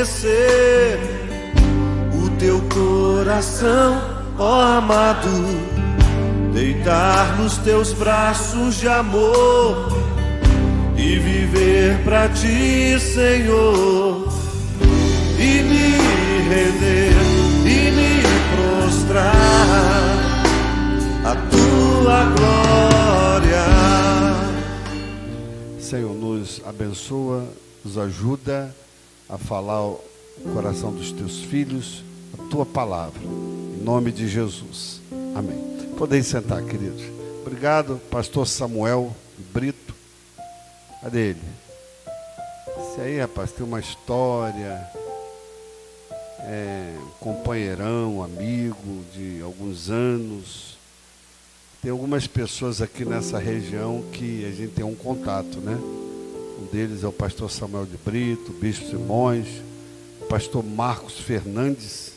conhecer o teu coração, ó amado, deitar nos teus braços de amor e viver pra ti, Senhor, e me render e me prostrar a tua glória. Senhor, nos abençoa, nos ajuda a falar o coração dos teus filhos, a tua palavra, em nome de Jesus, amém. Podem sentar, queridos. Obrigado, pastor Samuel Brito. Cadê ele? Esse aí, rapaz, tem uma história, companheirão, amigo de alguns anos. Tem algumas pessoas aqui nessa região que a gente tem um contato, né? Um deles é o pastor Samuel de Brito, o bispo Simões, o pastor Marcos Fernandes,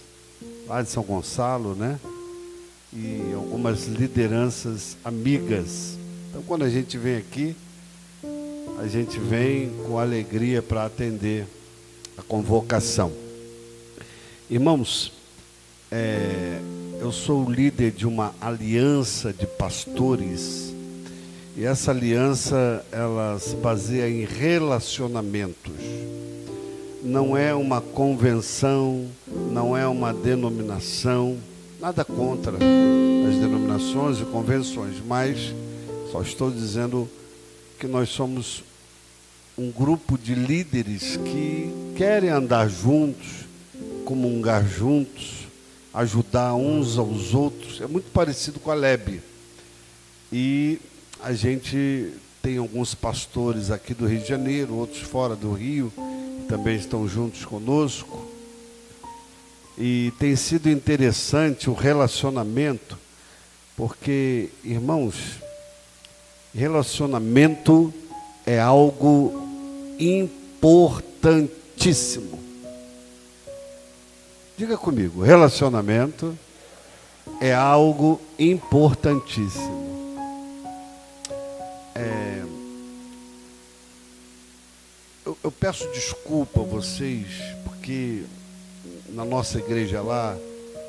lá de São Gonçalo, né? E algumas lideranças amigas. Então, quando a gente vem aqui, a gente vem com alegria para atender a convocação. Irmãos, eu sou o líder de uma aliança de pastores, e essa aliança, ela se baseia em relacionamentos. Não é uma convenção, não é uma denominação, nada contra as denominações e convenções, mas só estou dizendo que nós somos um grupo de líderes que querem andar juntos, comungar juntos, ajudar uns aos outros. É muito parecido com a LEB. E a gente tem alguns pastores aqui do Rio de Janeiro, outros fora do Rio, que também estão juntos conosco. E tem sido interessante o relacionamento, porque, irmãos, relacionamento é algo importantíssimo. Diga comigo, relacionamento é algo importantíssimo. Eu peço desculpa a vocês, porque na nossa igreja lá,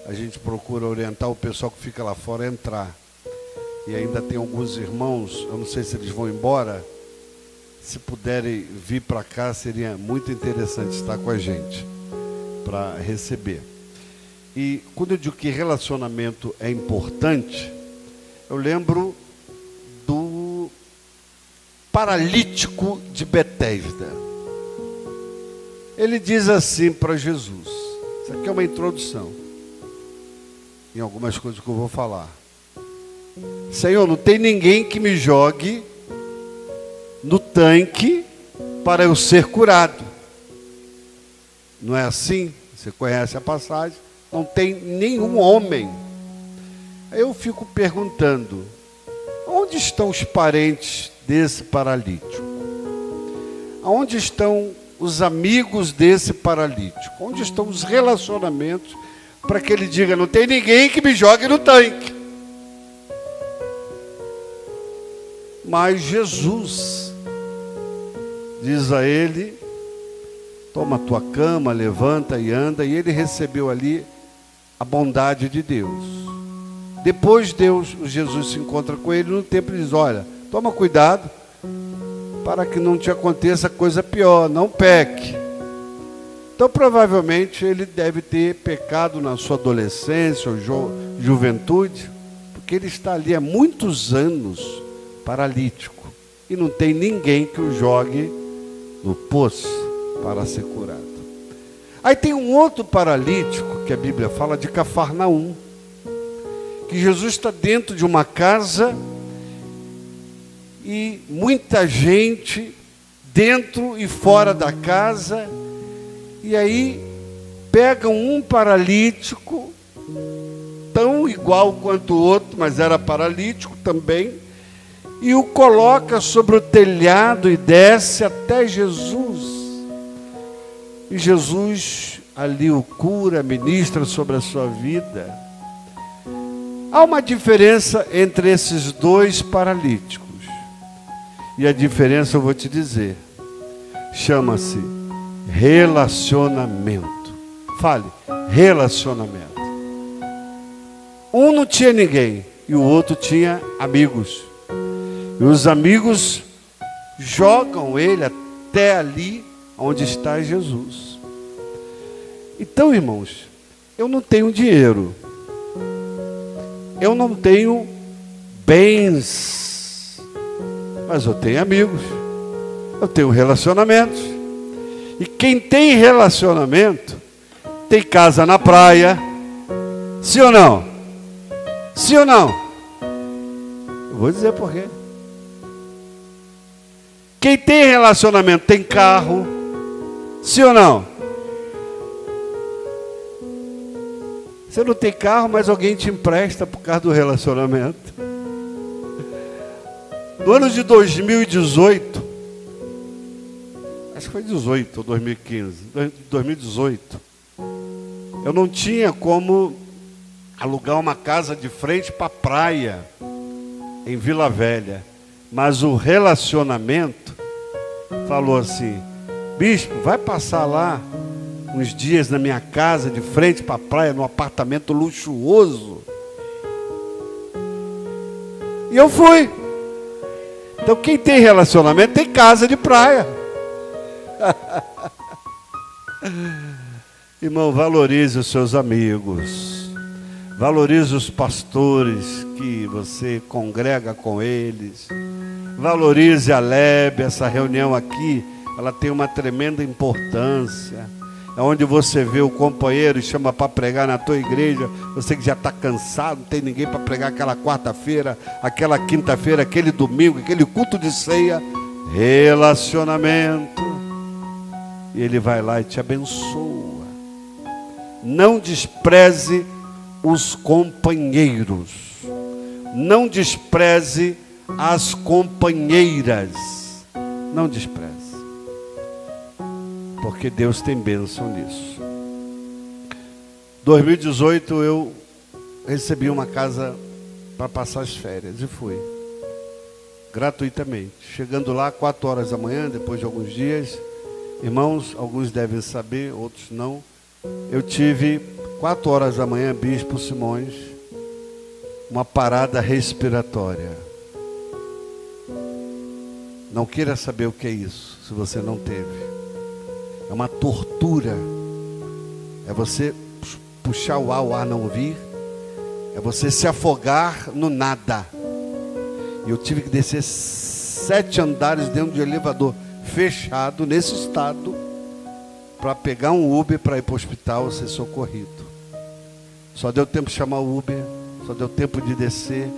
a gente procura orientar o pessoal que fica lá fora a entrar. E ainda tem alguns irmãos, eu não sei se eles vão embora, se puderem vir para cá, seria muito interessante estar com a gente, para receber. E quando eu digo que relacionamento é importante, eu lembro do paralítico de Betesda. Ele diz assim para Jesus, isso aqui é uma introdução, em algumas coisas que eu vou falar. Senhor, não tem ninguém que me jogue no tanque para eu ser curado. Não é assim? Você conhece a passagem? Não tem nenhum homem. Aí eu fico perguntando, onde estão os parentes desse paralítico? Aonde estão os amigos desse paralítico? Onde estão os relacionamentos para que ele diga, não tem ninguém que me jogue no tanque? Mas Jesus diz a ele, toma a tua cama, levanta e anda, e ele recebeu ali a bondade de Deus. Depois Jesus se encontra com ele no templo e diz, olha, toma cuidado para que não te aconteça coisa pior, não peque. Então provavelmente ele deve ter pecado na sua adolescência ou juventude, porque ele está ali há muitos anos paralítico, e não tem ninguém que o jogue no poço para ser curado. Aí tem um outro paralítico, que a Bíblia fala de Cafarnaum, que Jesus está dentro de uma casa, e muita gente dentro e fora da casa, e aí pegam um paralítico, tão igual quanto o outro, mas era paralítico também, e o coloca sobre o telhado e desce até Jesus. E Jesus ali o cura, ministra sobre a sua vida. Há uma diferença entre esses dois paralíticos. E a diferença eu vou te dizer. Chama-se Relacionamento. Fale, relacionamento. Um não tinha ninguém e o outro tinha amigos. E os amigos jogam ele até ali onde está Jesus. Então, irmãos, eu não tenho dinheiro. Eu não tenho bens. Mas eu tenho amigos. Eu tenho relacionamentos. E quem tem relacionamento, tem casa na praia. Sim ou não? Sim ou não? Eu vou dizer por quê. Quem tem relacionamento tem carro. Sim ou não? Você não tem carro, mas alguém te empresta por causa do relacionamento. No ano de 2018, acho que foi 18 ou 2015, 2018, eu não tinha como alugar uma casa de frente para a praia, em Vila Velha. Mas o relacionamento falou assim: bispo, vai passar lá uns dias na minha casa, de frente para a praia, num apartamento luxuoso. E eu fui. Então quem tem relacionamento tem casa de praia. Irmão, valorize os seus amigos. Valorize os pastores que você congrega com eles. Valorize a LEB. Essa reunião aqui, ela tem uma tremenda importância. É onde você vê o companheiro e chama para pregar na tua igreja. Você que já está cansado, não tem ninguém para pregar aquela quarta-feira, aquela quinta-feira, aquele domingo, aquele culto de ceia. Relacionamento. E ele vai lá e te abençoa. Não despreze os companheiros. Não despreze as companheiras. Não despreze. Porque Deus tem bênção nisso. 2018 eu recebi uma casa para passar as férias e fui. Gratuitamente. Chegando lá 4 horas da manhã, depois de alguns dias. Irmãos, alguns devem saber, outros não. Eu tive 4 horas da manhã, Bispo Simões, uma parada respiratória. Não queira saber o que é isso, se você não teve. É uma tortura. É você puxar o ar não vir. É você se afogar no nada. E eu tive que descer 7 andares dentro de um elevador fechado, nesse estado, para pegar um Uber para ir para o hospital ser socorrido. Só deu tempo de chamar o Uber, só deu tempo de descer.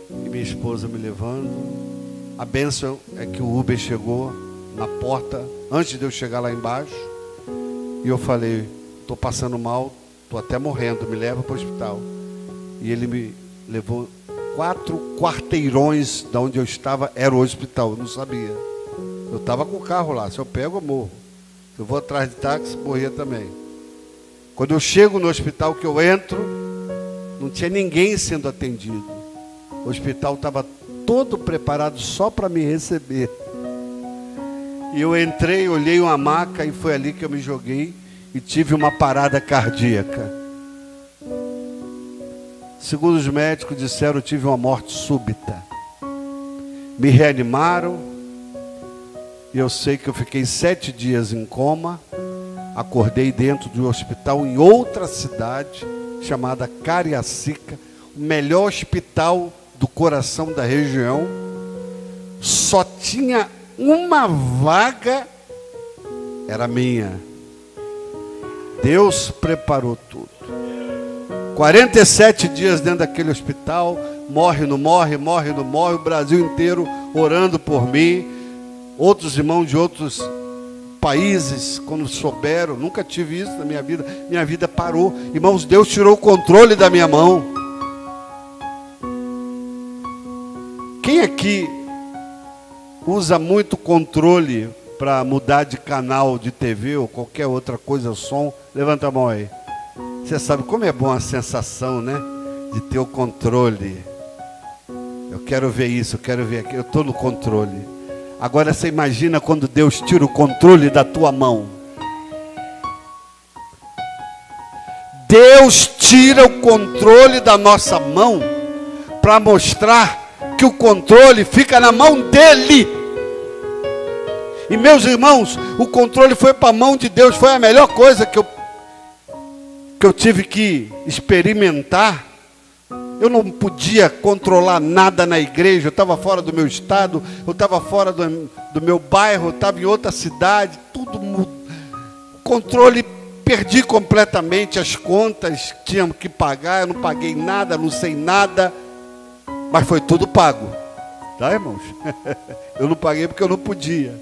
E minha esposa me levando. A bênção é que o Uber chegou na porta, antes de eu chegar lá embaixo. E eu falei: estou passando mal, estou até morrendo, me leva para o hospital. E ele me levou 4 quarteirões de onde eu estava, era o hospital, eu não sabia. Eu estava com o carro lá, se eu pego eu morro. Se eu vou atrás de táxi, morria também. Quando eu chego no hospital, que eu entro, não tinha ninguém sendo atendido. O hospital estava todo preparado só para me receber. E eu entrei, olhei uma maca e foi ali que eu me joguei e tive uma parada cardíaca. Segundo os médicos disseram, eu tive uma morte súbita. Me reanimaram e eu sei que eu fiquei 7 dias em coma. Acordei dentro de um hospital em outra cidade chamada Cariacica, o melhor hospital do coração da região. Só tinha uma vaga, era minha. Deus preparou tudo. 47 dias dentro daquele hospital, morre, não morre, morre, não morre, o Brasil inteiro orando por mim. Outros irmãos de outros países, quando souberam, nunca tive isso na minha vida parou. Irmãos, Deus tirou o controle da minha mão. Quem aqui usa muito controle para mudar de canal de TV ou qualquer outra coisa, som? Levanta a mão aí. Você sabe como é bom a sensação, né? De ter o controle. Eu quero ver isso, eu quero ver aquilo, eu estou no controle. Agora você imagina quando Deus tira o controle da tua mão. Deus tira o controle da nossa mão para mostrar que o controle fica na mão dele. E meus irmãos, o controle foi para a mão de Deus. Foi a melhor coisa que eu tive que experimentar. Eu não podia controlar nada na igreja. Eu estava fora do meu estado, eu estava fora do meu bairro, eu estava em outra cidade, tudo mudou. Controle, perdi completamente as contas, tinha que pagar, eu não paguei nada, não sei nada, mas foi tudo pago, tá, irmãos? Eu não paguei porque eu não podia.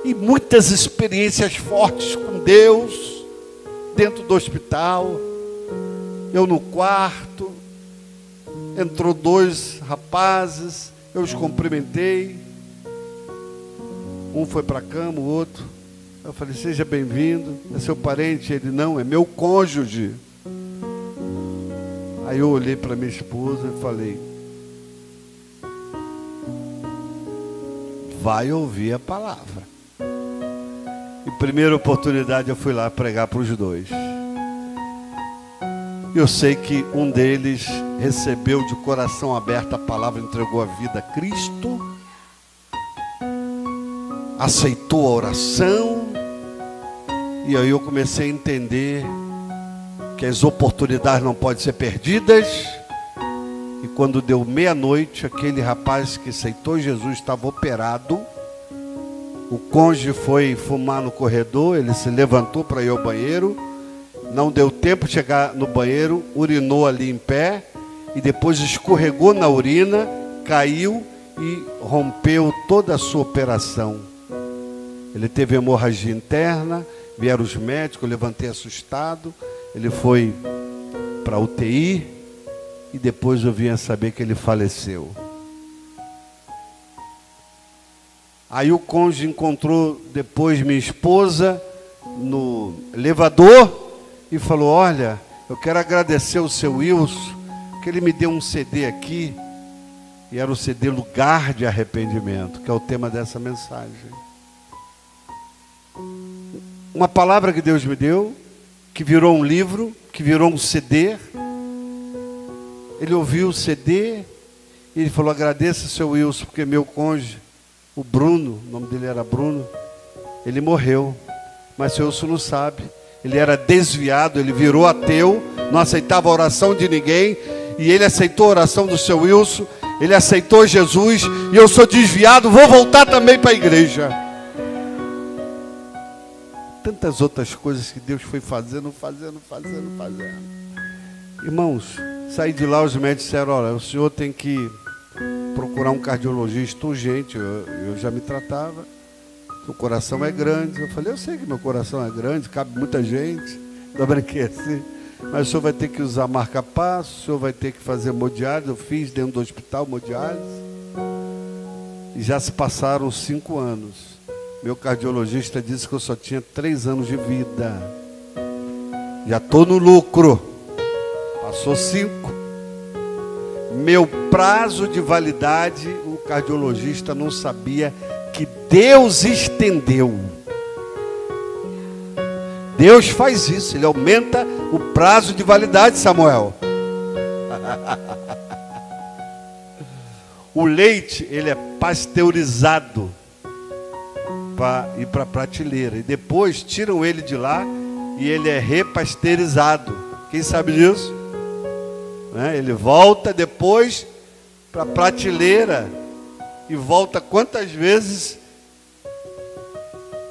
E muitas experiências fortes com Deus, dentro do hospital, eu no quarto, entrou 2 rapazes, eu os cumprimentei, um foi para a cama, o outro, eu falei, seja bem-vindo, é seu parente? Ele, não, é meu cônjuge. Aí eu olhei para minha esposa e falei, vai ouvir a palavra. E primeira oportunidade eu fui lá pregar para os 2. Eu sei que um deles recebeu de coração aberto a palavra, entregou a vida a Cristo, aceitou a oração, e aí eu comecei a entender que as oportunidades não podem ser perdidas. E quando deu meia-noite, aquele rapaz que aceitou Jesus estava operado. O cônjuge foi fumar no corredor, ele se levantou para ir ao banheiro, não deu tempo de chegar no banheiro, urinou ali em pé, e depois escorregou na urina, caiu e rompeu toda a sua operação. Ele teve hemorragia interna, vieram os médicos, eu levantei assustado, ele foi para a UTI, e depois eu vim a saber que ele faleceu. Aí o cônjuge encontrou depois minha esposa no elevador e falou, olha, eu quero agradecer o seu Wilson, que ele me deu um CD aqui, e era o CD Lugar de Arrependimento, que é o tema dessa mensagem. Uma palavra que Deus me deu, que virou um livro, que virou um CD. Ele ouviu o CD e ele falou, agradeça o seu Wilson, porque meu cônjuge, o Bruno, o nome dele era Bruno, ele morreu, mas o seu Wilson não sabe. Ele era desviado, ele virou ateu, não aceitava a oração de ninguém, e ele aceitou a oração do seu Wilson, ele aceitou Jesus, e eu sou desviado, vou voltar também para a igreja. Tantas outras coisas que Deus foi fazendo. Irmãos, saí de lá, os médicos disseram, olha, o senhor tem que procurar um cardiologista urgente. Eu já me tratava, o coração é grande. Eu falei, eu sei que meu coração é grande, cabe muita gente, não brinquei assim, mas o senhor vai ter que usar marca-passo, o senhor vai ter que fazer hemodiálise. Eu fiz dentro do hospital hemodiálise, e já se passaram 5 anos. Meu cardiologista disse que eu só tinha 3 anos de vida. Já estou no lucro. Passou 5. Meu prazo de validade, o cardiologista não sabia que Deus estendeu. Deus faz isso, Ele aumenta o prazo de validade, Samuel. O leite, ele é pasteurizado para ir para a prateleira, e depois tiram ele de lá e ele é repasteurizado. Quem sabe disso? Ele volta depois para a prateleira, e volta quantas vezes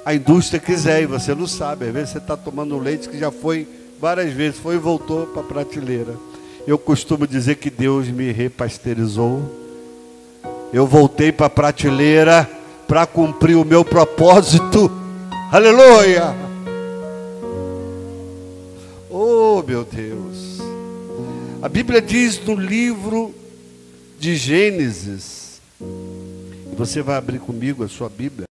a indústria quiser, e você não sabe. Às vezes você está tomando um leite que já foi várias vezes, foi e voltou para a prateleira. Eu costumo dizer que Deus me repasteurizou, eu voltei para a prateleira para cumprir o meu propósito. Aleluia! Oh, meu Deus! A Bíblia diz no livro de Gênesis, e você vai abrir comigo a sua Bíblia,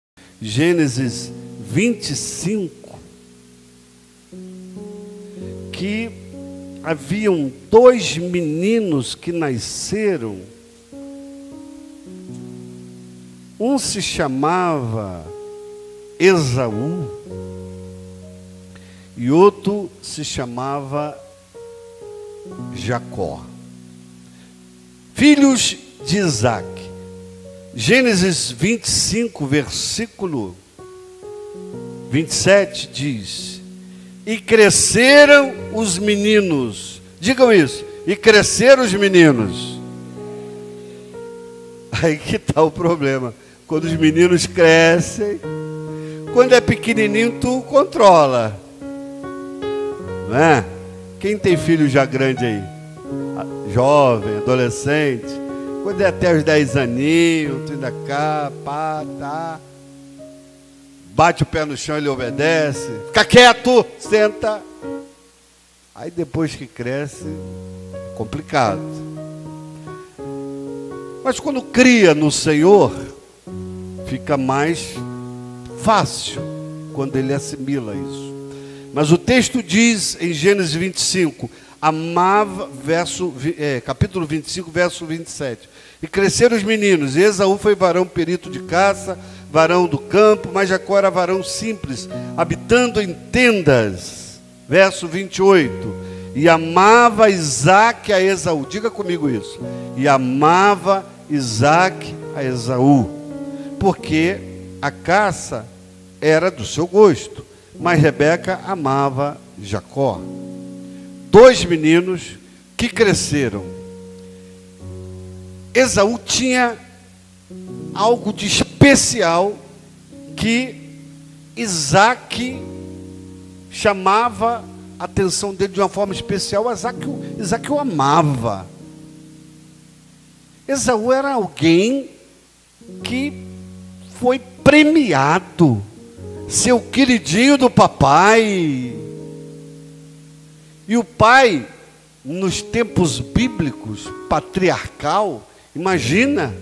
Gênesis 25, que haviam 2 meninos que nasceram. Um se chamava Esaú e outro se chamava Jacó, filhos de Isaac. Gênesis 25, versículo 27 diz: e cresceram os meninos. Digam isso. E cresceram os meninos. Aí que está o problema. Quando os meninos crescem, quando é pequenininho, tu controla. Não é? Quem tem filho já grande aí? Jovem, adolescente. Quando é até os 10 aninhos, tu ainda cá, pá, tá. Bate o pé no chão, ele obedece. Fica quieto, senta. Aí depois que cresce, complicado. Mas quando cria no Senhor, fica mais fácil quando ele assimila isso. Mas o texto diz em Gênesis 25, capítulo 25, verso 27. E cresceram os meninos, e Esaú foi varão perito de caça, varão do campo, mas Jacó era varão simples, habitando em tendas. Verso 28. E amava Isaque a Esaú. Diga comigo isso. E amava Isaque a Esaú, porque a caça era do seu gosto, mas Rebeca amava Jacó. 2 meninos que cresceram. Esaú tinha algo de especial que Isaque chamava a atenção dele de uma forma especial. Isaque o amava. Esaú era alguém que foi premiado, seu queridinho do papai. E o pai, nos tempos bíblicos, patriarcal, imagina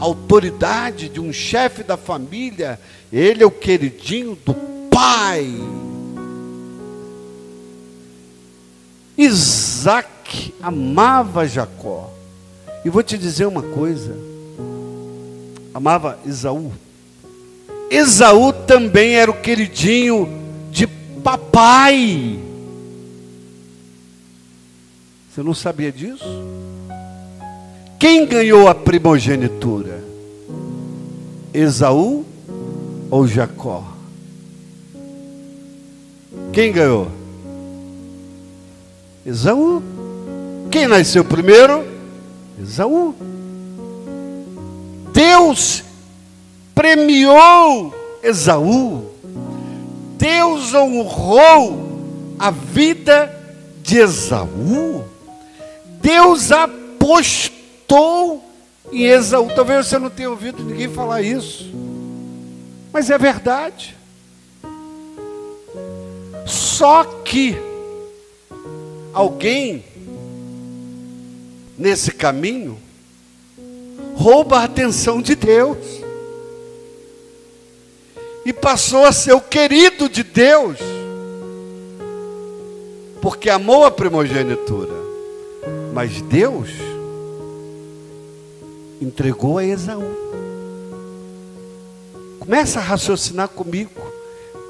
a autoridade de um chefe da família, ele é o queridinho do pai. Isaque amava Jacó. E vou te dizer uma coisa, amava Esaú. Esaú também era o queridinho de papai. Você não sabia disso? Quem ganhou a primogenitura? Esaú ou Jacó? Quem ganhou? Esaú. Quem nasceu primeiro? Esaú. Deus premiou Esaú. Deus honrou a vida de Esaú. Deus apostou em Esaú. Talvez você não tenha ouvido ninguém falar isso, mas é verdade. Só que alguém nesse caminho rouba a atenção de Deus e passou a ser o querido de Deus, porque amou a primogenitura. Mas Deus entregou a Esaú. Começa a raciocinar comigo.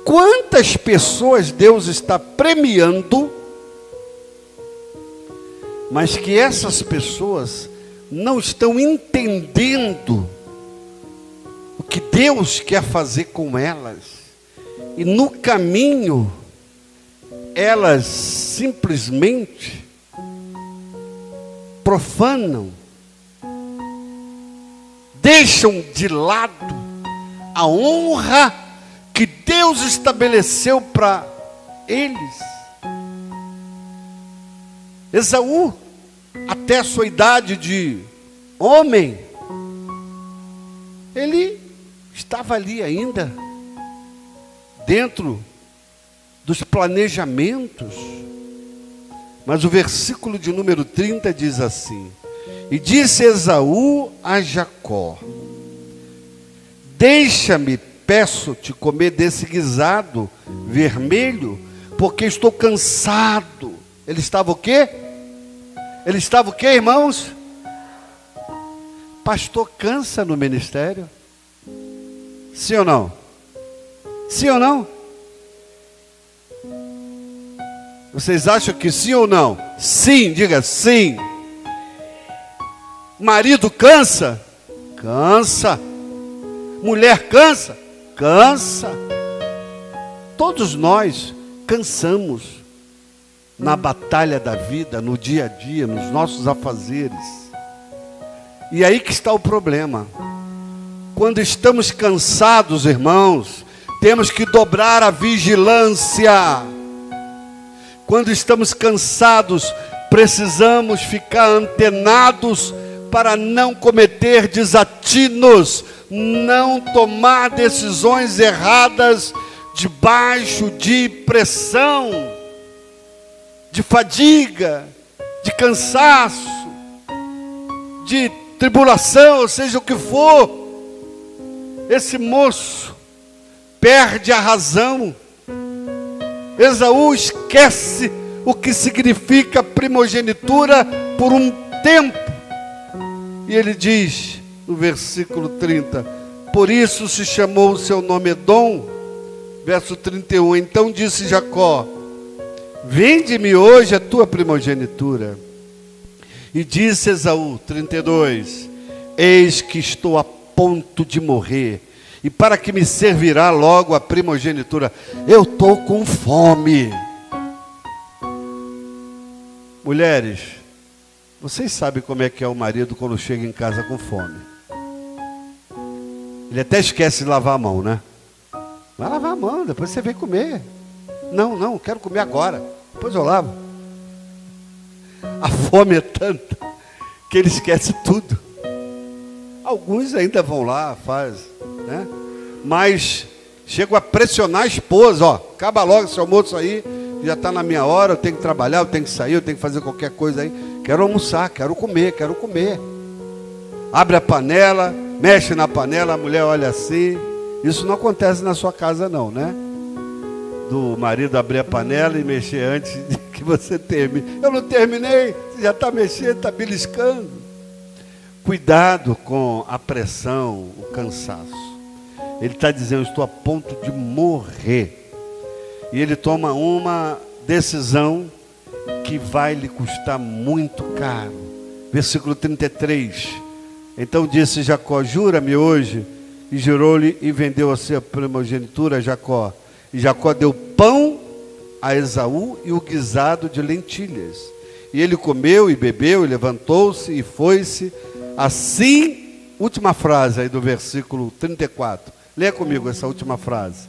Quantas pessoas Deus está premiando, mas que essas pessoas não estão entendendo o que Deus quer fazer com elas. E no caminho, elas simplesmente profanam, deixam de lado a honra que Deus estabeleceu para eles. Esaú, até a sua idade de homem, ele estava ali ainda, dentro dos planejamentos. Mas o versículo de número 30 diz assim: e disse Esaú a Jacó: deixa-me, peço-te, comer desse guisado vermelho, porque estou cansado. Ele estava o quê? Ele estava o quê, irmãos? Pastor cansa no ministério. Sim ou não? Sim ou não? Vocês acham que sim ou não? Sim, diga sim. Marido cansa? Cansa. Mulher cansa? Cansa. Todos nós cansamos na batalha da vida, no dia a dia, nos nossos afazeres. E aí que está o problema. Quando estamos cansados, irmãos, temos que dobrar a vigilância. Quando estamos cansados, precisamos ficar antenados para não cometer desatinos, não tomar decisões erradas debaixo de pressão, de fadiga, de cansaço, de tribulação, ou seja o que for. Esse moço perde a razão. Esaú esquece o que significa primogenitura por um tempo. E ele diz no versículo 30, por isso se chamou o seu nome Edom. Verso 31, então disse Jacó, vende-me hoje a tua primogenitura. E disse Esaú, 32, eis que estou a ponto de morrer, e para que me servirá logo a primogenitura? Eu estou com fome. Mulheres, vocês sabem como é que é o marido quando chega em casa com fome. Ele até esquece de lavar a mão, né? Vai lavar a mão, depois você vem comer. Não, quero comer agora, depois eu lavo. A fome é tanta que ele esquece tudo. Alguns ainda vão lá, faz, né? Mas chego a pressionar a esposa, ó, acaba logo esse almoço aí, já está na minha hora, eu tenho que trabalhar, eu tenho que sair, eu tenho que fazer qualquer coisa aí. Quero almoçar, quero comer. Abre a panela, mexe na panela, a mulher olha assim. Isso não acontece na sua casa não, né? Do marido abrir a panela e mexer antes de que você termine. Eu não terminei, você já está mexendo, está beliscando. Cuidado com a pressão, o cansaço. Ele está dizendo, estou a ponto de morrer. E ele toma uma decisão que vai lhe custar muito caro. Versículo 33. Então disse Jacó, jura-me hoje. E jurou-lhe e vendeu a sua primogenitura a Jacó. E Jacó deu pão a Esaú e o guisado de lentilhas. E ele comeu e bebeu e levantou-se e foi-se. Assim, última frase aí do versículo 34. Leia comigo essa última frase.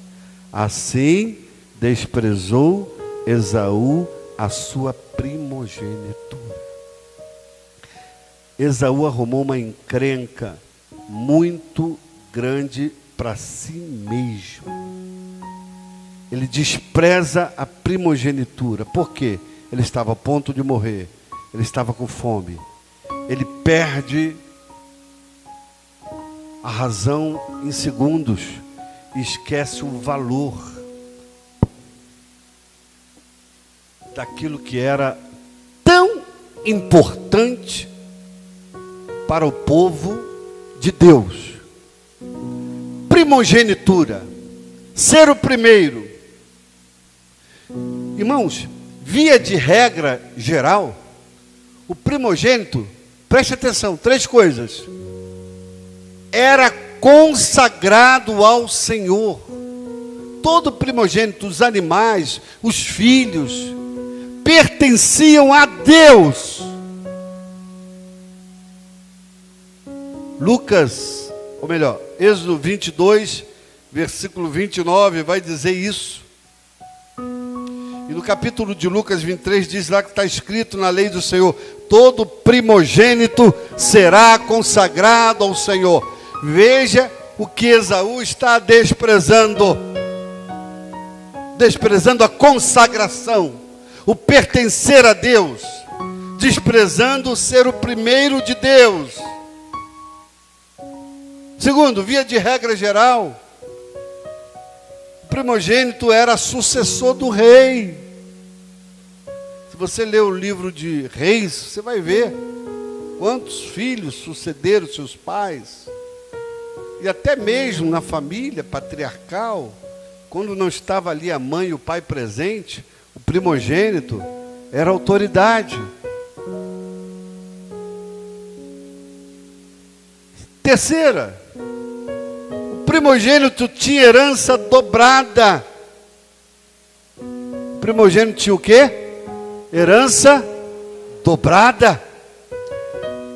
Assim desprezou Esaú a sua primogenitura. Esaú arrumou uma encrenca muito grande para si mesmo. Ele despreza a primogenitura. Por quê? Ele estava a ponto de morrer. Ele estava com fome. Ele perde a razão em segundos e esquece o valor daquilo que era tão importante para o povo de Deus. Primogenitura, ser o primeiro. Irmãos, via de regra geral, o primogênito, preste atenção, 3 coisas. Era consagrado ao Senhor. Todo primogênito, os animais, os filhos, pertenciam a Deus. Lucas, ou melhor, Êxodo 22, versículo 29, vai dizer isso. E no capítulo de Lucas 23, diz lá que está escrito na lei do Senhor, todo primogênito será consagrado ao Senhor. Veja o que Esaú está desprezando. Desprezando a consagração, o pertencer a Deus. Desprezando ser o primeiro de Deus. Segundo, via de regra geral, o primogênito era sucessor do rei. Se você ler o livro de Reis, você vai ver quantos filhos sucederam seus pais. e até mesmo na família patriarcal, quando não estava ali a mãe e o pai presente, o primogênito era autoridade. Terceira, o primogênito tinha herança dobrada. O primogênito tinha o quê? Herança dobrada.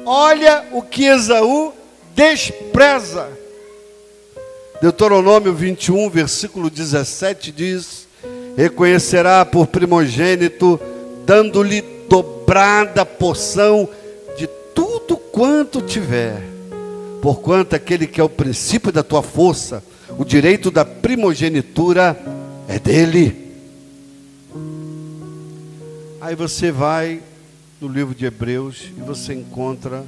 Olha o que Esaú despreza. Deuteronômio 21, versículo 17 diz: reconhecerá por primogênito, dando-lhe dobrada porção de tudo quanto tiver. Porquanto aquele que é o princípio da tua força, o direito da primogenitura é dele. Aí você vai no livro de Hebreus e você encontra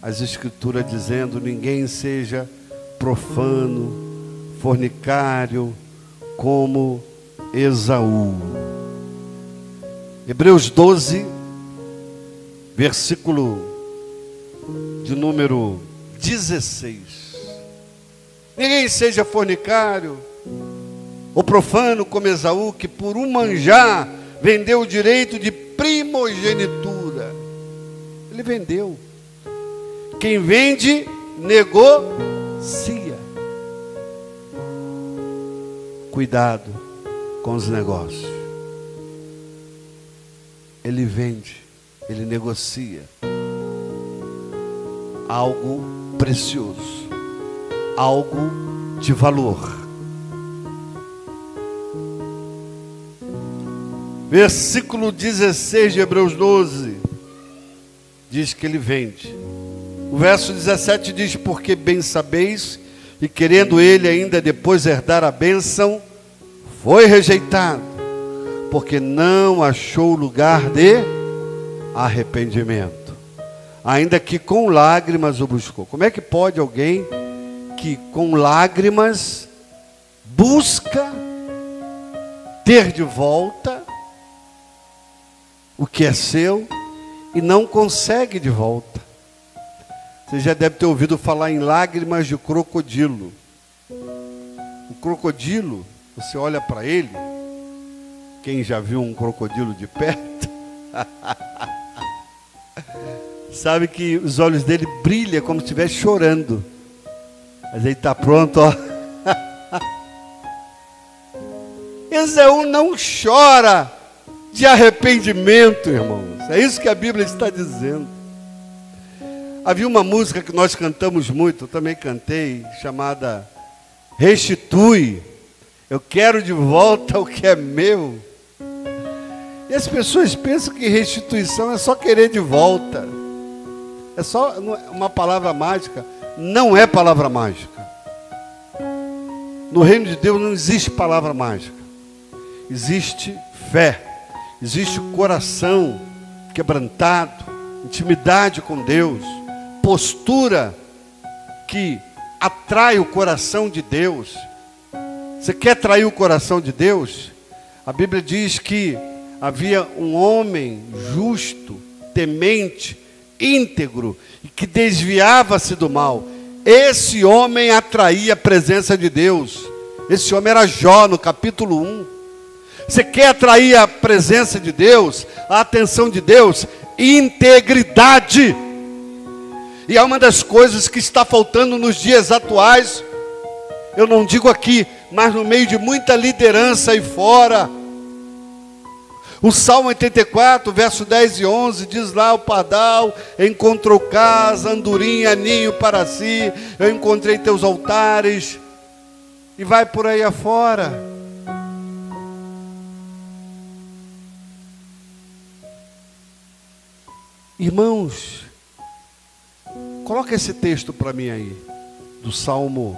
as escrituras dizendo: ninguém seja profano, fornicário, como Esaú. Hebreus 12, versículo de número 16. Ninguém seja fornicário ou profano como Esaú, que por um manjar vendeu o direito de primogenitura. Ele vendeu. Quem vende, negocia. Cuidado com os negócios. Ele vende, ele negocia algo precioso, algo de valor. Versículo 16 de Hebreus 12 diz que ele vende. O verso 17 diz: porque bem sabeis, e querendo ele ainda depois herdar a bênção, foi rejeitado, porque não achou lugar de arrependimento, ainda que com lágrimas o buscou. Como é que pode alguém que com lágrimas busca ter de volta o que é seu e não consegue de volta? Você já deve ter ouvido falar em lágrimas de crocodilo. O crocodilo, você olha para ele, quem já viu um crocodilo de perto, sabe que os olhos dele brilham como se estivesse chorando. Mas ele está pronto, ó. Esaú não chora de arrependimento, irmãos. É isso que a Bíblia está dizendo. Havia uma música que nós cantamos muito, eu também cantei, chamada Restitui. Eu quero de volta o que é meu. E as pessoas pensam que restituição é só querer de volta. É só uma palavra mágica. Não é palavra mágica. No reino de Deus não existe palavra mágica. Existe fé. Existe coração quebrantado, intimidade com Deus, postura que atrai o coração de Deus. Você quer atrair o coração de Deus? A Bíblia diz que havia um homem justo, temente, íntegro, e que desviava-se do mal. Esse homem atraía a presença de Deus. Esse homem era Jó, no capítulo 1. Você quer atrair a presença de Deus, a atenção de Deus? Integridade. E é uma das coisas que está faltando nos dias atuais. Eu não digo aqui, mas no meio de muita liderança aí fora. O Salmo 84, verso 10 e 11, diz lá: o pardal encontrou casa, andorinha, ninho para si, eu encontrei teus altares, e vai por aí afora. Irmãos, coloca esse texto para mim aí, do Salmo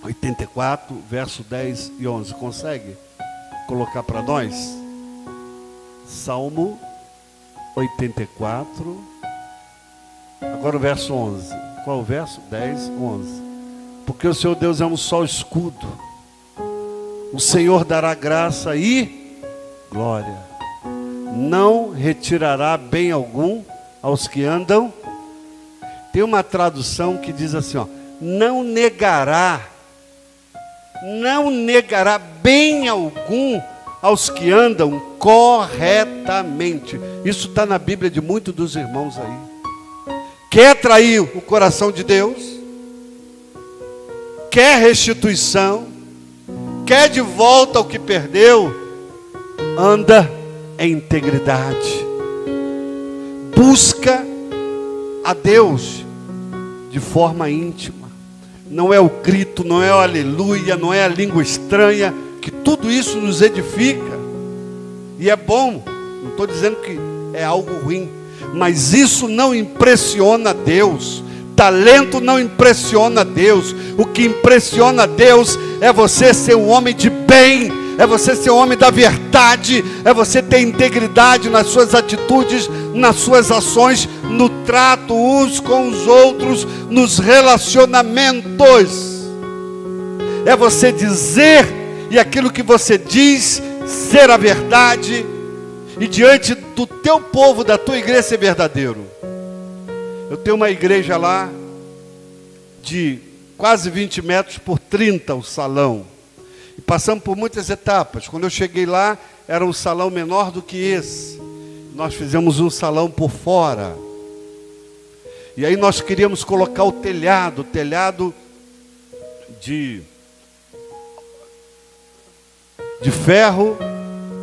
84, verso 10 e 11, consegue colocar para nós? Salmo 84, agora o verso 11. Qual o verso? 10, 11. Porque o Senhor Deus é um só escudo, o Senhor dará graça e glória, não retirará bem algum aos que andam. Tem uma tradução que diz assim, ó: não negará bem algum aos que andam corretamente. Isso está na Bíblia de muitos dos irmãos aí. Quer trair o coração de Deus? Quer restituição? Quer de volta o que perdeu? Anda em integridade. Busca a Deus de forma íntima. Não é o grito, não é o aleluia, não é a língua estranha, que tudo isso nos edifica. E é bom, não estou dizendo que é algo ruim, mas isso não impressiona Deus. Talento não impressiona Deus. O que impressiona Deus é você ser um homem de bem, é você ser um homem da verdade, é você ter integridade nas suas atitudes, nas suas ações, no trato uns com os outros, nos relacionamentos. É você dizer, e aquilo que você diz ser a verdade, e diante do teu povo, da tua igreja, ser verdadeiro. Eu tenho uma igreja lá de quase 20 metros por 30 o salão. E passamos por muitas etapas. Quando eu cheguei lá, era um salão menor do que esse. Nós fizemos um salão por fora. E aí nós queríamos colocar o telhado de ferro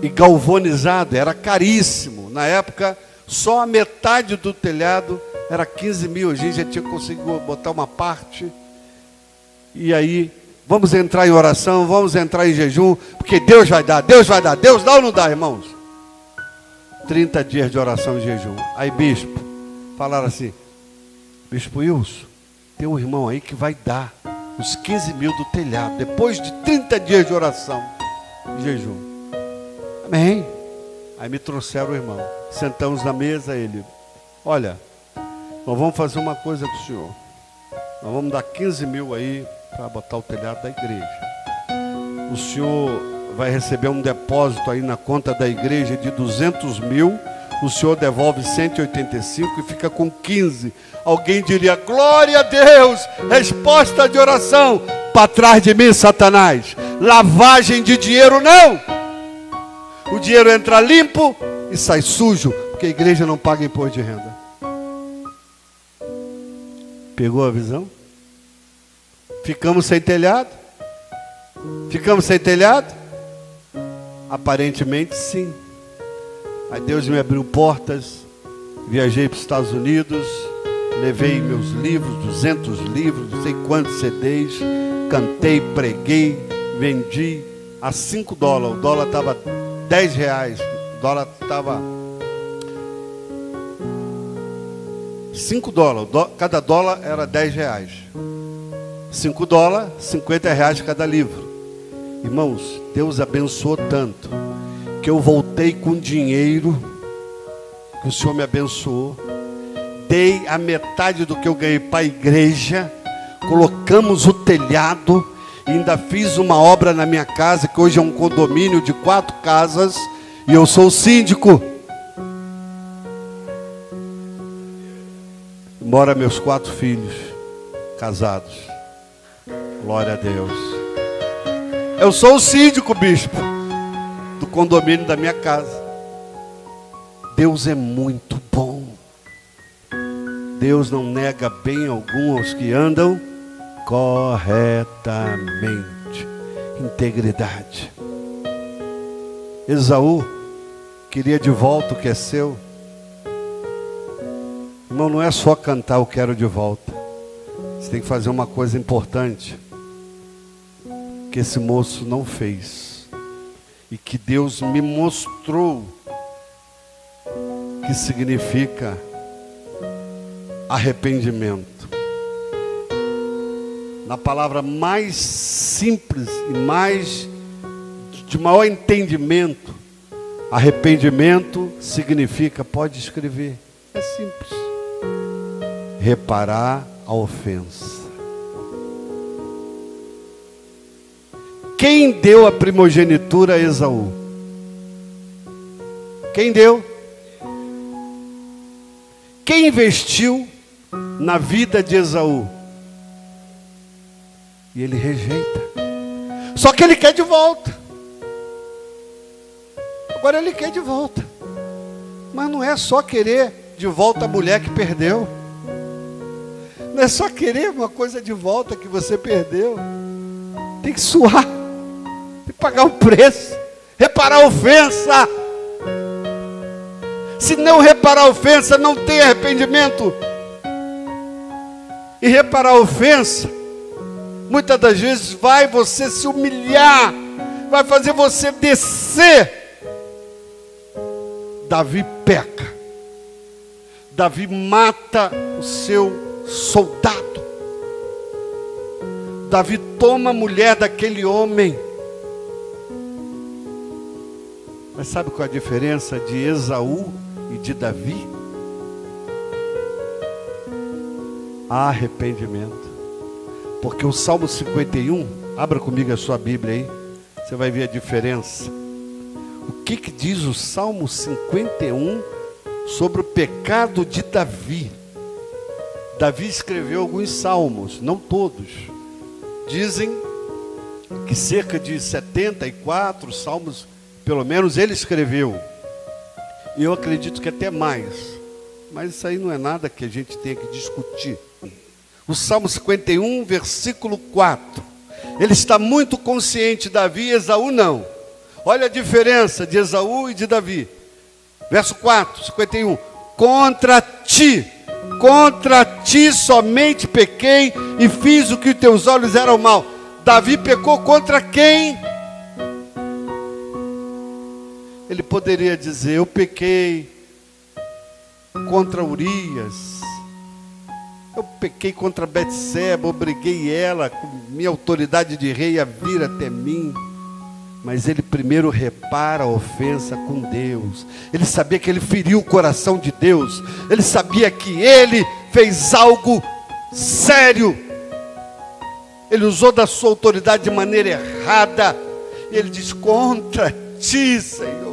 e galvanizado. Era caríssimo. Na época, só a metade do telhado era 15 mil. A gente já tinha conseguido botar uma parte. E aí, vamos entrar em oração, vamos entrar em jejum, porque Deus vai dar, Deus vai dar. Deus dá ou não dá, irmãos? 30 dias de oração e jejum. Aí, bispo, falaram assim: Bispo Wilson, tem um irmão aí que vai dar os 15 mil do telhado, depois de 30 dias de oração e jejum. Amém. Aí me trouxeram o irmão, sentamos na mesa, ele: olha, nós vamos fazer uma coisa com o senhor. Nós vamos dar 15 mil aí para botar o telhado da igreja. O senhor vai receber um depósito aí na conta da igreja de 200 mil. O senhor devolve 185 e fica com 15. Alguém diria: glória a Deus, resposta de oração. Para trás de mim, Satanás. Lavagem de dinheiro não. O dinheiro entra limpo e sai sujo, porque a igreja não paga imposto de renda. Pegou a visão? Ficamos sem telhado? Ficamos sem telhado? Aparentemente sim. Aí Deus me abriu portas, viajei para os Estados Unidos, levei meus livros, 200 livros, não sei quantos CDs, cantei, preguei, vendi a $5. O dólar estava R$10, o dólar estava $5, cada dólar era R$10. $5, R$50 cada livro. Irmãos, Deus abençoou tanto que eu voltei com dinheiro que o Senhor me abençoou. Dei a metade do que eu ganhei para a igreja. Colocamos o telhado. E ainda fiz uma obra na minha casa, que hoje é um condomínio de 4 casas. E eu sou o síndico. Mora meus 4 filhos casados. Glória a Deus. Eu sou o síndico, bispo, do condomínio da minha casa. Deus é muito bom. Deus não nega bem algum aos que andam corretamente. Integridade. Esaú queria de volta o que é seu. Irmão, não é só cantar "eu quero de volta". Você tem que fazer uma coisa importante, que esse moço não fez, e que Deus me mostrou, que significa arrependimento. Na palavra mais simples e mais de maior entendimento, arrependimento significa, pode escrever, é simples: reparar a ofensa. Quem deu a primogenitura a Esaú? Quem deu? Quem investiu na vida de Esaú? E ele rejeita. Só que ele quer de volta. Agora ele quer de volta. Mas não é só querer de volta a mulher que perdeu. Não é só querer uma coisa de volta que você perdeu. Tem que suar. Tem que pagar o preço. Reparar a ofensa. Se não reparar a ofensa, não tem arrependimento. E reparar a ofensa, muitas das vezes vai você se humilhar, vai fazer você descer. Davi peca. Davi mata o seu soldado. Davi toma a mulher daquele homem. Mas sabe qual é a diferença de Esaú e de Davi? Há arrependimento. Porque o Salmo 51, abra comigo a sua Bíblia aí, você vai ver a diferença. O que diz o Salmo 51 sobre o pecado de Davi? Davi escreveu alguns salmos, não todos. Dizem que cerca de 74 salmos, pelo menos, ele escreveu. E eu acredito que até mais. Mas isso aí não é nada que a gente tenha que discutir. O Salmo 51, versículo 4. Ele está muito consciente, Davi, Esaú não. Olha a diferença de Esaú e de Davi. Verso 4, 51. Contra ti somente pequei e fiz o que teus olhos eram mal. Davi pecou contra quem? Ele poderia dizer, eu pequei contra Urias. Eu pequei contra Betseba, obriguei ela, com minha autoridade de rei, a vir até mim. Mas ele primeiro repara a ofensa com Deus. Ele sabia que ele feriu o coração de Deus. Ele sabia que ele fez algo sério. Ele usou da sua autoridade de maneira errada. E ele diz, contra ti, Senhor.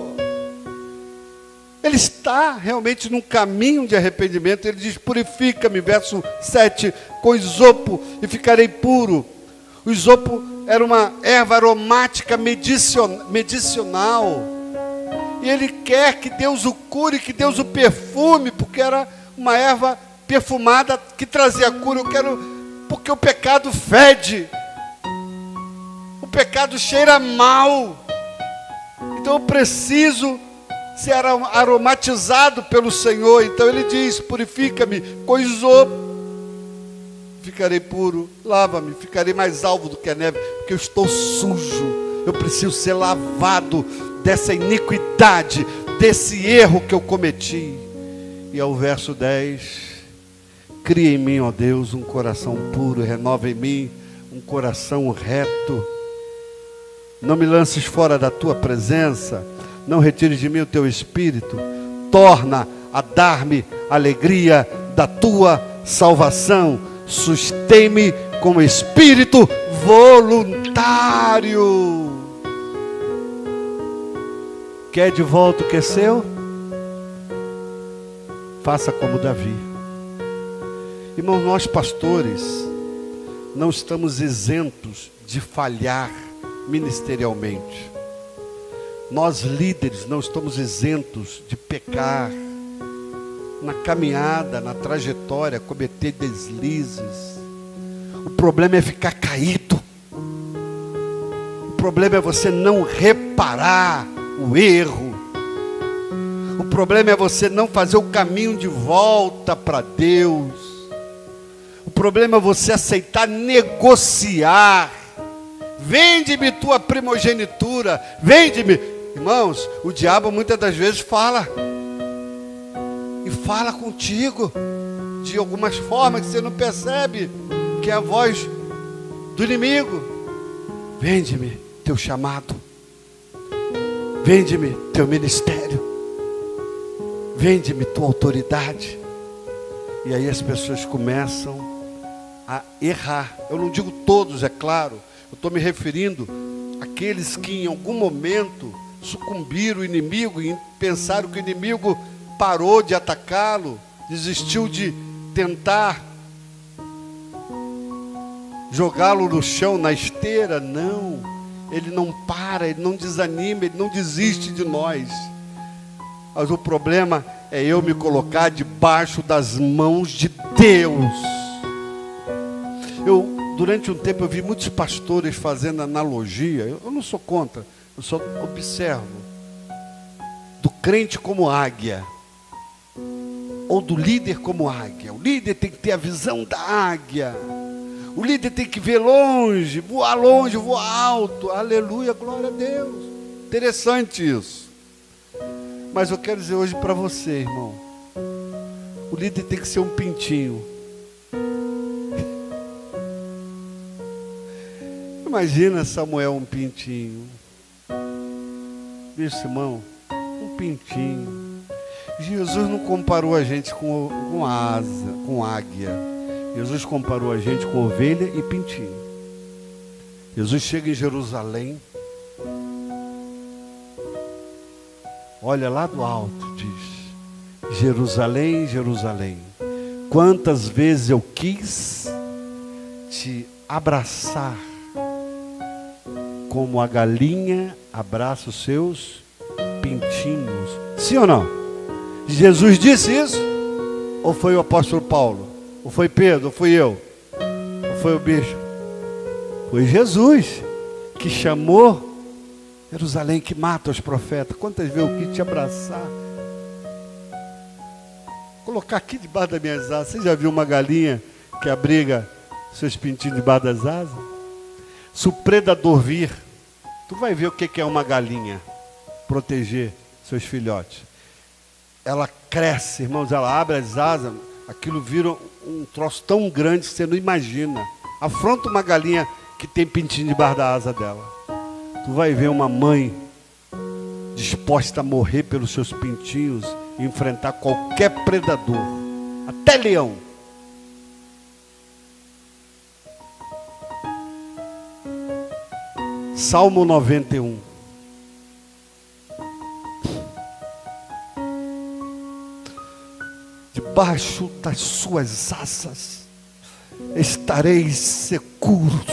Ele está realmente num caminho de arrependimento. Ele diz, purifica-me, verso 7, com isopo e ficarei puro. O isopo era uma erva aromática medicinal. E ele quer que Deus o cure, que Deus o perfume, porque era uma erva perfumada que trazia cura. Eu quero, porque o pecado fede. O pecado cheira mal. Então eu preciso ser aromatizado pelo Senhor. Então ele diz, purifica-me com isopo, ficarei puro, lava-me, ficarei mais alvo do que a neve, porque eu estou sujo, eu preciso ser lavado dessa iniquidade, desse erro que eu cometi. E ao verso 10, cria em mim, ó Deus, um coração puro, renova em mim um coração reto, não me lances fora da tua presença, não retires de mim o teu espírito, torna a dar-me alegria da tua salvação, sustém-me com espírito voluntário. Quer de volta o que é seu? Faça como Davi. Irmãos, nós pastores não estamos isentos de falhar ministerialmente. Nós líderes não estamos isentos de pecar na caminhada, na trajetória, cometer deslizes. O problema é ficar caído. O problema é você não reparar o erro. O problema é você não fazer o caminho de volta para Deus. O problema é você aceitar negociar. Vende-me tua primogenitura, vende-me. Irmãos, o diabo muitas das vezes fala. E fala contigo de algumas formas que você não percebe, que é a voz do inimigo. Vende-me teu chamado. Vende-me teu ministério. Vende-me tua autoridade. E aí as pessoas começam a errar. Eu não digo todos, é claro. Eu estou me referindo àqueles que em algum momento sucumbiram ao inimigo e pensaram que o inimigo parou de atacá-lo, desistiu de tentar jogá-lo no chão, na esteira. Não, ele não para, ele não desanima, ele não desiste de nós. Mas o problema é eu me colocar debaixo das mãos de Deus. Durante um tempo eu vi muitos pastores fazendo analogia. Eu não sou contra, eu só observo. Do crente como águia, ou do líder como águia. O líder tem que ter a visão da águia. O líder tem que ver longe, voar alto. Aleluia, glória a Deus. Interessante isso. Mas eu quero dizer hoje para você, irmão, o líder tem que ser um pintinho. Imagina Samuel um pintinho. Viu, irmão? Um pintinho. Jesus não comparou a gente com asa, com águia. Jesus comparou a gente com ovelha e pintinho. Jesus chega em Jerusalém, olha lá do alto, diz: Jerusalém, Jerusalém, quantas vezes eu quis te abraçar, como a galinha abraça os seus pintinhos. Sim ou não? Jesus disse isso? Ou foi o apóstolo Paulo? Ou foi Pedro? Ou fui eu? Ou foi o bispo? Foi Jesus que chamou Jerusalém, que mata os profetas. Quantas vezes eu quis te abraçar, colocar aqui debaixo das minhas asas. Você já viu uma galinha que abriga seus pintinhos debaixo das asas? Se o predador vir, tu vai ver o que é uma galinha proteger seus filhotes. Ela cresce, irmãos, ela abre as asas, aquilo vira um troço tão grande que você não imagina. Afronta uma galinha que tem pintinho debaixo da asa dela. Tu vai ver uma mãe disposta a morrer pelos seus pintinhos e enfrentar qualquer predador, até leão. Salmo 91. Debaixo das suas asas estareis seguros.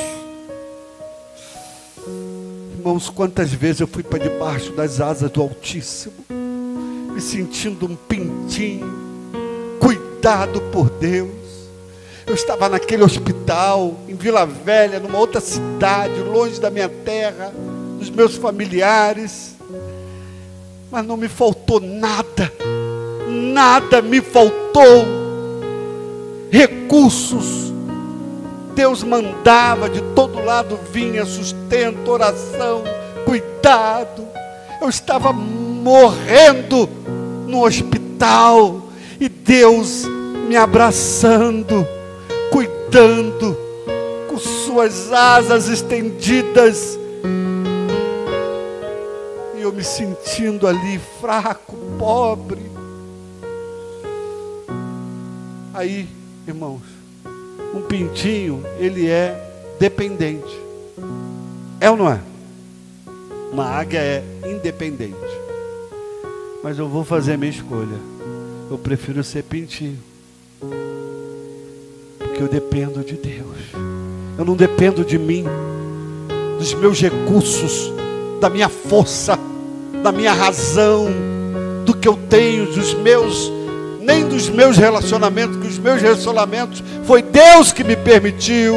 Irmãos, quantas vezes eu fui para debaixo das asas do Altíssimo, me sentindo um pintinho, cuidado por Deus. Eu estava naquele hospital, em Vila Velha, numa outra cidade, longe da minha terra, dos meus familiares, mas não me faltou nada, nada me faltou. Recursos, Deus mandava, de todo lado vinha sustento, oração, cuidado. Eu estava morrendo no hospital e Deus me abraçando, cuidando, com suas asas estendidas, e eu me sentindo ali fraco, pobre. Aí, irmãos, um pintinho, ele é dependente. É ou não é? Uma águia é independente. Mas eu vou fazer a minha escolha. Eu prefiro ser pintinho, porque eu dependo de Deus. Eu não dependo de mim, dos meus recursos, da minha força, da minha razão, do que eu tenho, nem dos meus relacionamentos, que os meus relacionamentos foi Deus que me permitiu.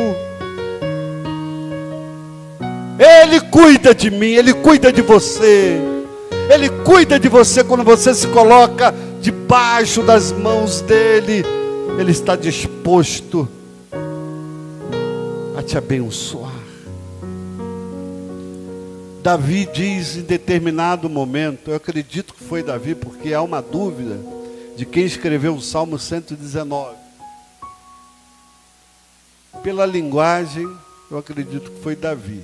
Ele cuida de mim, Ele cuida de você. Ele cuida de você quando você se coloca debaixo das mãos dEle. Ele está disposto a te abençoar. Davi diz em determinado momento, eu acredito que foi Davi, porque há uma dúvida de quem escreveu o Salmo 119. Pela linguagem, eu acredito que foi Davi.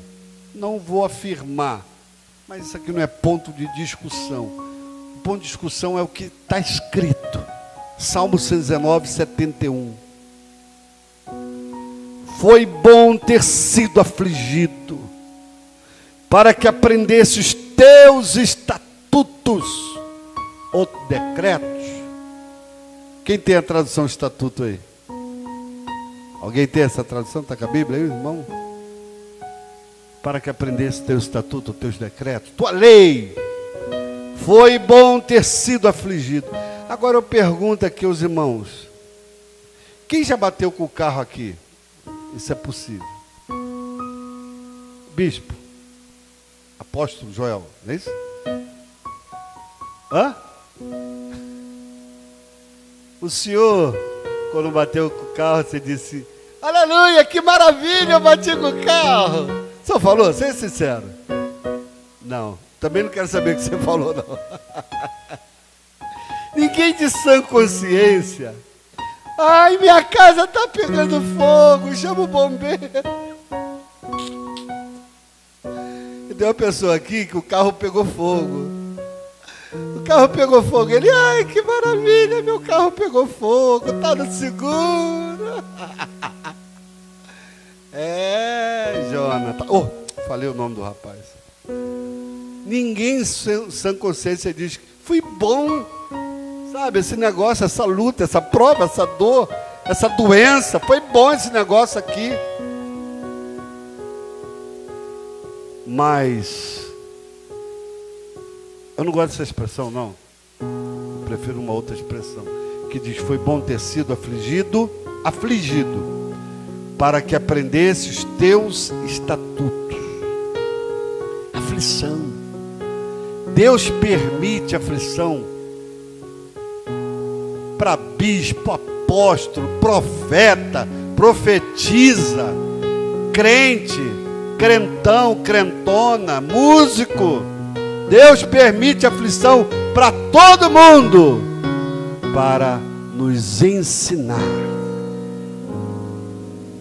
Não vou afirmar, mas isso aqui não é ponto de discussão. O ponto de discussão é o que está escrito. Salmo 119, 71. Foi bom ter sido afligido, para que aprendesse os teus estatutos ou decretos. Quem tem a tradução estatuto aí? Alguém tem essa tradução? Está com a Bíblia aí, irmão? Para que aprendesse teu estatuto, teus decretos, tua lei. Foi bom ter sido afligido. Agora eu pergunto aqui aos irmãos: quem já bateu com o carro aqui? Isso é possível. Bispo, apóstolo Joel, não é isso? Hã? O senhor, quando bateu com o carro, você disse: aleluia, que maravilha, eu bati com o carro. O senhor falou? Seja sincero. Não, também não quero saber o que você falou, não. Ninguém de sã consciência: ai, minha casa está pegando fogo, chama o bombeiro. E tem uma pessoa aqui que o carro pegou fogo. O carro pegou fogo. Ele: ai, que maravilha, meu carro pegou fogo, está no seguro. É, Jonathan. Oh, falei o nome do rapaz. Ninguém em sã consciência diz: fui bom. Sabe, esse negócio, essa luta, essa prova, essa dor, essa doença, foi bom esse negócio aqui. Mas eu não gosto dessa expressão, não. Eu prefiro uma outra expressão que diz: foi bom ter sido afligido, para que aprendesse os teus estatutos. Aflição. Deus permite aflição para bispo, apóstolo, profeta, profetiza, crente, crentão, crentona, músico. Deus permite aflição para todo mundo, para nos ensinar.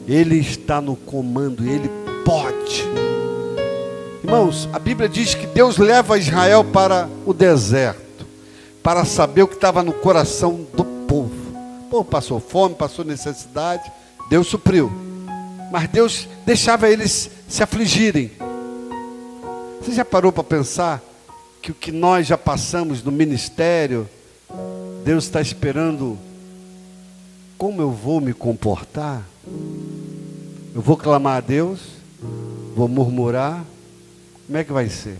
Ele está no comando, Ele pode. Irmãos, a Bíblia diz que Deus leva Israel para o deserto, para saber o que estava no coração do povo. O povo passou fome, passou necessidade, Deus supriu. Mas Deus deixava eles se afligirem. Você já parou para pensar que o que nós já passamos no ministério, Deus está esperando como eu vou me comportar? Eu vou clamar a Deus? Vou murmurar? Como é que vai ser?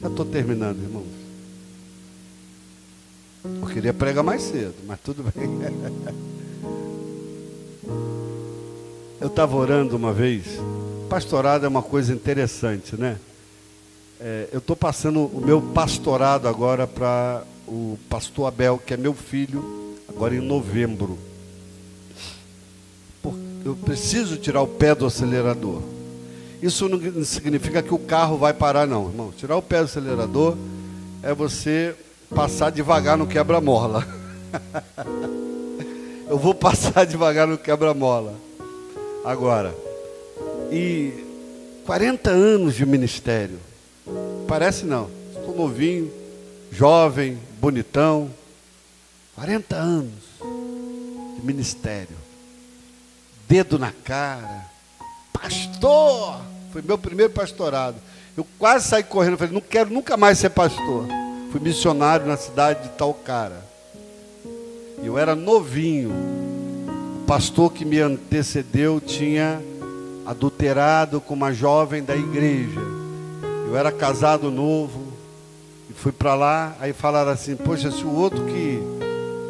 Já estou terminando, irmãos. Eu queria pregar mais cedo, mas tudo bem. Eu estava orando uma vez. Pastorado é uma coisa interessante, né? Eu estou passando o meu pastorado agora para o pastor Abel, que é meu filho, agora em novembro. Eu preciso tirar o pé do acelerador. Isso não significa que o carro vai parar, não, irmão. Tirar o pé do acelerador é você passar devagar no quebra-mola. Eu vou passar devagar no quebra-mola. Agora, e 40 anos de ministério. Parece não, estou novinho, jovem, bonitão. 40 anos de ministério. Dedo na cara. Pastor! Foi meu primeiro pastorado. Eu quase saí correndo, falei: não quero nunca mais ser pastor. Fui missionário na cidade de Talcara. Eu era novinho. O pastor que me antecedeu tinha adulterado com uma jovem da igreja. Eu era casado novo. E fui para lá, aí falaram assim: poxa, se o outro que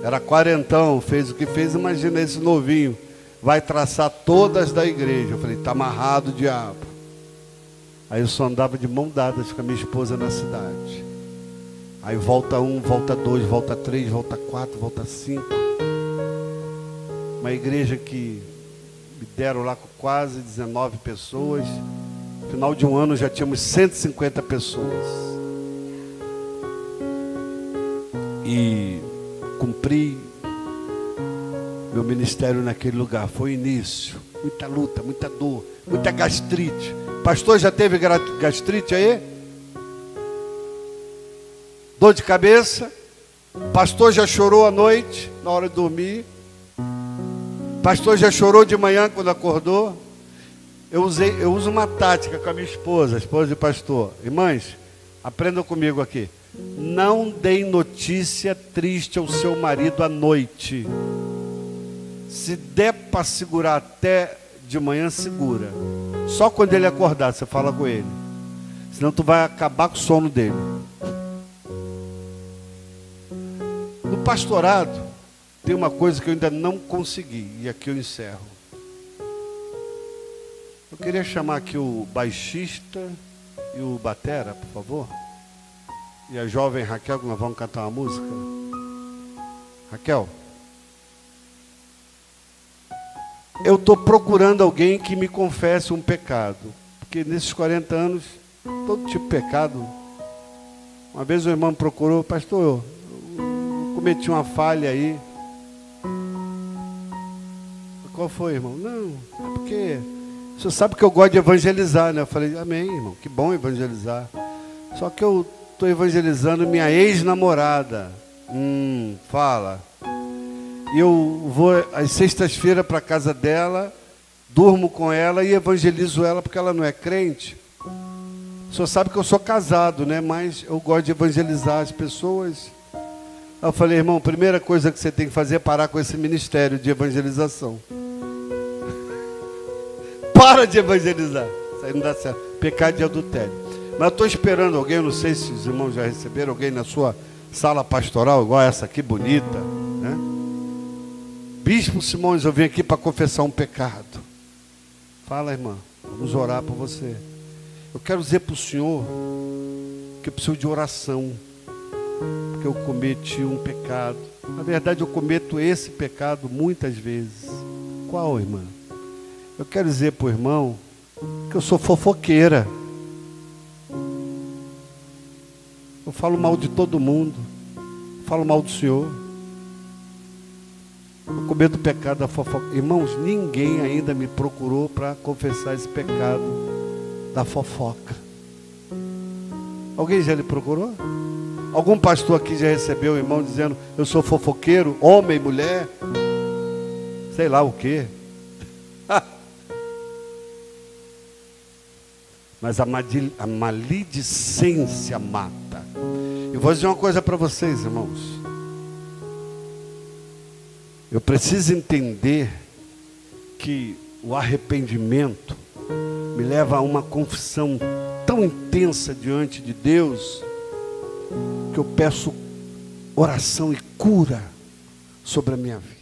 era quarentão fez o que fez, imagina esse novinho. Vai traçar todas da igreja. Eu falei: está amarrado, diabo. Aí eu só andava de mão dadas com a minha esposa na cidade. Aí volta 1, volta 2, volta 3, volta 4, volta 5. Uma igreja que me deram lá com quase 19 pessoas. No final de um ano já tínhamos 150 pessoas. E cumpri meu ministério naquele lugar. Foi o início. Muita luta, muita dor, muita gastrite. Pastor, já teve gastrite aí? Dor de cabeça? Pastor, já chorou à noite, na hora de dormir? Pastor, já chorou de manhã quando acordou? Eu uso uma tática com a minha esposa, a esposa de pastor. Irmãs, aprendam comigo aqui. Não deem notícia triste ao seu marido à noite. Se der para segurar até de manhã, segura. Só quando ele acordar, você fala com ele. Senão tu vai acabar com o sono dele. No pastorado, tem uma coisa que eu ainda não consegui, e aqui eu encerro. Eu queria chamar aqui o baixista e o batera, por favor. E a jovem Raquel, que nós vamos cantar uma música. Raquel. Eu estou procurando alguém que me confesse um pecado. Porque nesses 40 anos, todo tipo de pecado. Uma vez o irmão me procurou, pastor, eu cometi uma falha aí. Qual foi, irmão? Não, é porque o senhor sabe que eu gosto de evangelizar, né? Eu falei, amém, irmão, que bom evangelizar. Só que eu estou evangelizando minha ex-namorada. Fala. E eu vou às sextas-feiras para a casa dela, durmo com ela e evangelizo ela porque ela não é crente. O senhor sabe que eu sou casado, né? Mas eu gosto de evangelizar as pessoas. Eu falei, irmão, a primeira coisa que você tem que fazer é parar com esse ministério de evangelização. Para de evangelizar. Isso aí não dá certo. Pecado de adultério. Mas eu estou esperando alguém, eu não sei se os irmãos já receberam, alguém na sua sala pastoral, igual essa aqui, bonita, né? Bispo Simões, eu vim aqui para confessar um pecado. Fala, irmã, vamos orar por você. Eu quero dizer para o senhor que eu preciso de oração, porque eu cometi um pecado. Na verdade, eu cometo esse pecado muitas vezes. Qual, irmã? Eu quero dizer para o irmão que eu sou fofoqueira. Eu falo mal de todo mundo. Falo mal do senhor. Eu cometo o pecado da fofoca. Irmãos, ninguém ainda me procurou para confessar esse pecado da fofoca. Alguém já lhe procurou? Algum pastor aqui já recebeu o irmão dizendo, eu sou fofoqueiro, homem, mulher, sei lá o quê. Mas a maledicência mata. Eu vou dizer uma coisa para vocês, irmãos. Eu preciso entender que o arrependimento me leva a uma confissão tão intensa diante de Deus, que eu peço oração e cura sobre a minha vida.